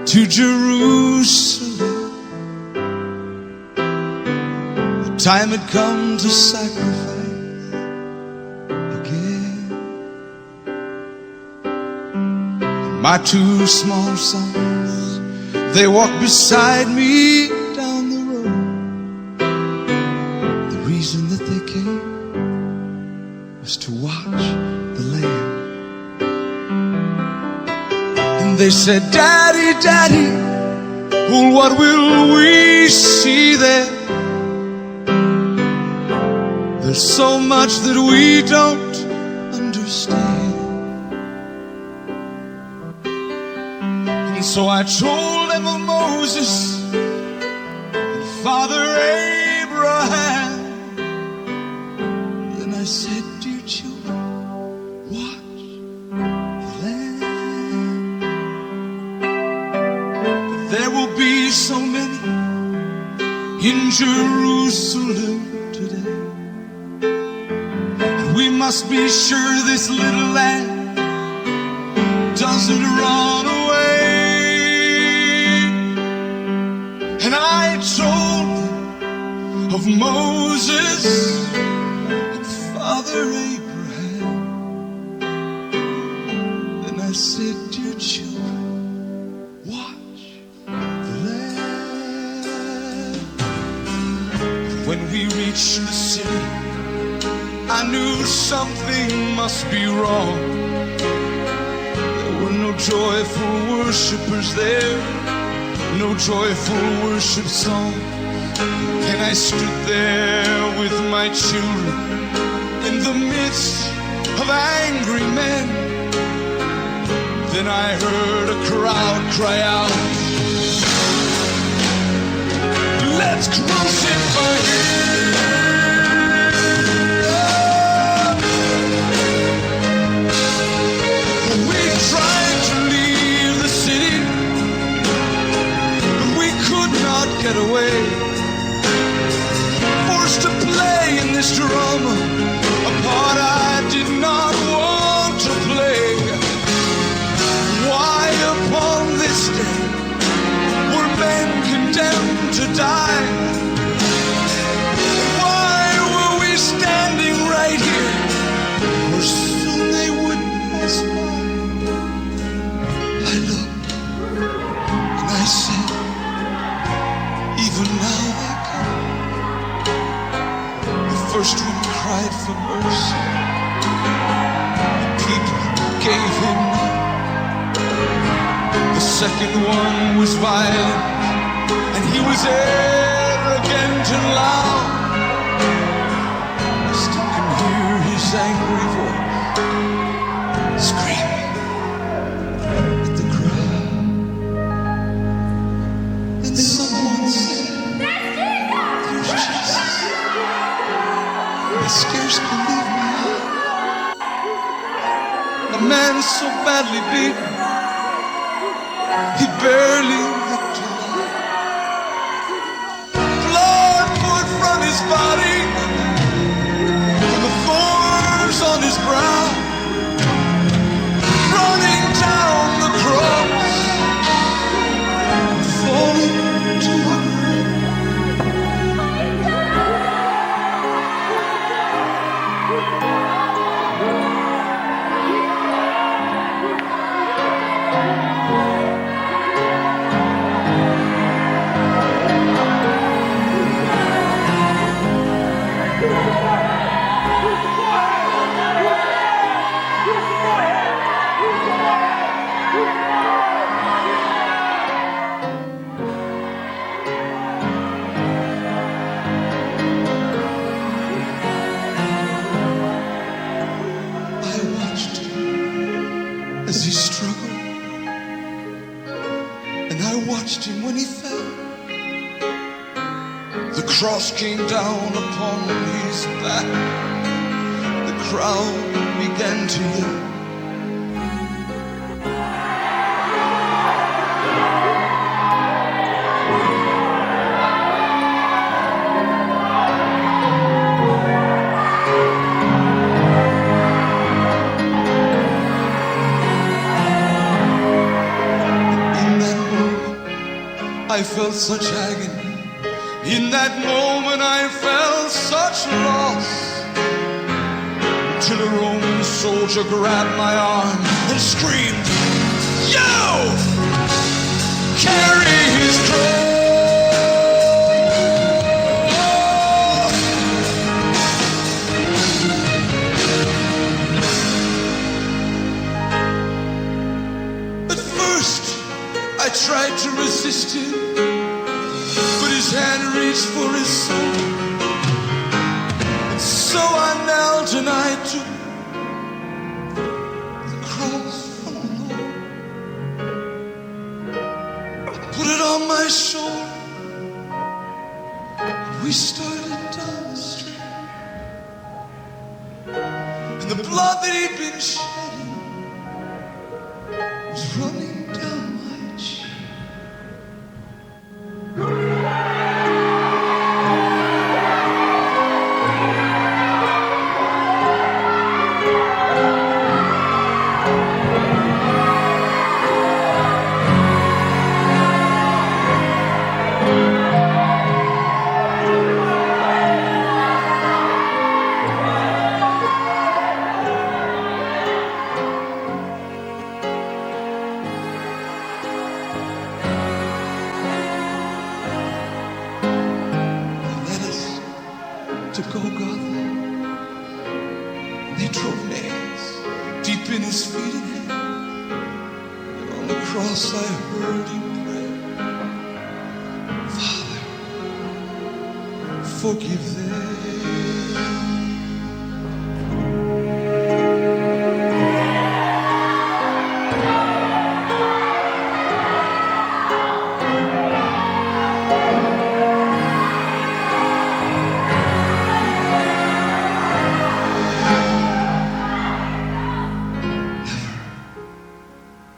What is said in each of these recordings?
to Jerusalem. The time had come to sacrifice again. And my two small sons, they walked beside me down the road. The reason that they came was to watch the Lamb. They said, Daddy, Daddy, well, what will we see there? There's so much that we don't understand. And so I told them of Moses and Father Abraham. Then I said, dear children, watch the Lamb. There will be so many in Jerusalem today. And we must be sure this little lamb doesn't run away. And I told them of Moses and Father Abraham. Then I said, dear children, watch the Lamb. When we reached the city, I knew something must be wrong. There were no joyful worshipers there, no joyful worship song. And I stood there with my children in the midst of angry men. Then I heard a crowd cry out, let's crucify him. We tried to leave the city, but we could not get away. Forced to play in this drama, a part I did not want to play. Why upon this day were men condemned to die? Why were we standing right here where soon they would pass by? I looked and I said, even now they come. The first one cried for mercy. The people gave him none. The second one was violent, and he was arrogant and loud. I still can hear his angry voice screaming at the crowd. And someone said, there's Jesus. I scarce believe my eyes. A man so badly beaten, he barely looked alive. Blood poured from his body, and the thorns on his brow, running down the cross, falling to the ground. As he struggled, and I watched him when he fell. The cross came down upon his back. The crowd began to yell. In that moment, I felt such agony. In that moment I felt such loss, till a Roman soldier grabbed my arm and screamed, "You! Carry his cross!" At first I tried to resist him, but his hand reached for his soul, and so I knelt and I took the cross from the Lord. I put it on my shoulder, and we started down the street, and the blood that he'd been shedding was running down my cheek. To Golgotha, they drove nails deep in his feet and hands, and on the cross I heard him pray, "Father, forgive them."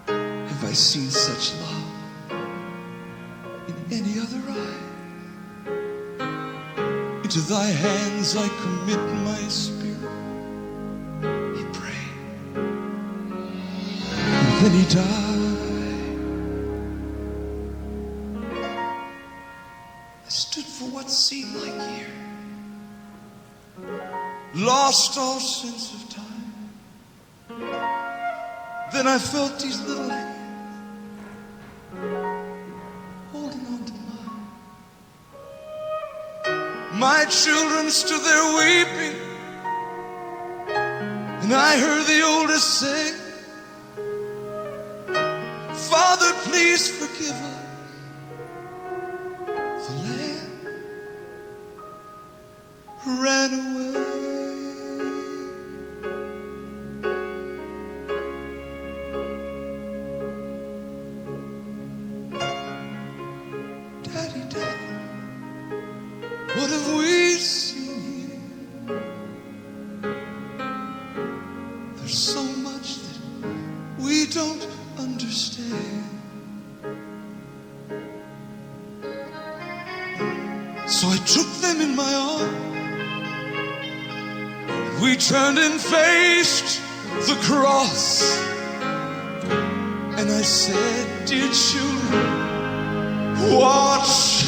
Have I seen such love in any other eye? Into thy hands I commit my spirit, he prayed, and then he died. I stood for what seemed like years, lost all sense of time. Then I felt these little hands holding on to mine. My children stood there weeping, and I heard the oldest say, "Father, please forgive us." The lamb ran away. Daddy, Daddy, what have we seen here? There's so much that we don't understand. So I took them in my arms, and we turned and faced the cross. And I said, "Dear children, watch